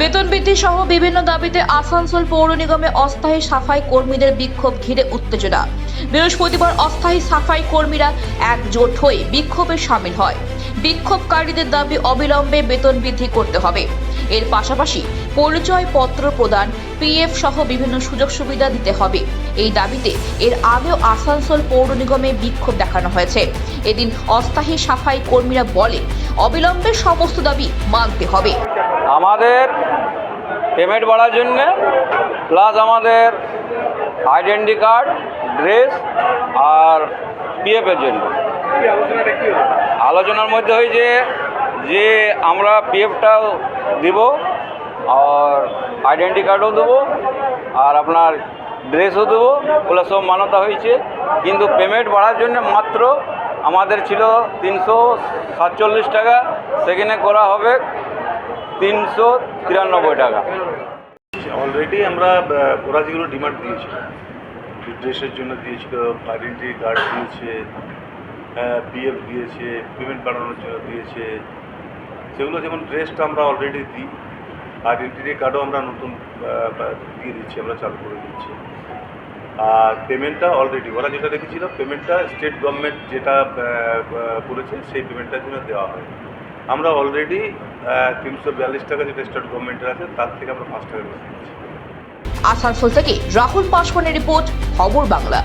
বেতন বৃদ্ধি সহ বিভিন্ন দাবিতে আসানসোল পৌর নিগমে অস্থায়ী সাফাই কর্মীদের বিক্ষোভ ঘিরে উত্তেজনা। বৃহস্পতিবার অস্থায়ী সাফাই কর্মীরা একজোট হয়ে বিক্ষোভে সামিল হয়। বিক্ষোভকারীদের দাবি অবিলম্বে বেতন বৃদ্ধি করতে হবে। এর পাশাপাশি পরিচয়পত্র প্রদান, পিএফ সহ বিভিন্ন সুযোগ সুবিধা দিতে হবে। এই দাবিতে এর আগেও আসানসোল পৌর নিগমে বিক্ষোভ দেখানো হয়েছে। এদিন অস্থায়ী সাফাই কর্মীরা বলে অবিলম্বে সমস্ত দাবি মানতে হবে। আমাদের পেমেন্ট বাড়ার জন্য প্লাস আমাদের আইডেন্টি কার্ড, ড্রেস আর পিএফের জন্য আলোচনার মধ্যে হয়েছে যে আমরা পিএফটাও দিব আর আইডেন্টি কার্ডও দেবো আর আপনার ড্রেসও দেবো, ওগুলো সব মান্যতা হয়েছে। কিন্তু পেমেন্ট বাড়ার জন্য মাত্র আমাদের ছিল 347 টাকা, সেখানে করা হবে 393 টাকা। অলরেডি আমরা ওরা যেগুলো ডিমান্ড দিয়েছিল, ড্রেসের জন্য দিয়েছিল, আইডেন্টি কার্ড দিয়েছে, পিএফ দিয়েছে, পেমেন্ট বাড়ানোর জন্য দিয়েছে, সেগুলো যেমন ড্রেসটা আমরা অলরেডি দিই, আইডেন্টি কার্ডও আমরা নতুন দিয়ে দিচ্ছি, আমরা চালু করে দিচ্ছি। আর পেমেন্টটা অলরেডি ওরা যেটা রেখেছিল, পেমেন্টটা স্টেট গভর্নমেন্ট যেটা করেছে সেই পেমেন্টটার জন্য দেওয়া হয়। আমরা অলরেডি 342 টাকা যেটা স্টেট গভর্নমেন্টের আছে তার থেকে আমরা 5 টাকা বেশি দিচ্ছি। আসানসোল থেকে রাহুল পাসওয়ানের রিপোর্ট, খবর বাংলা।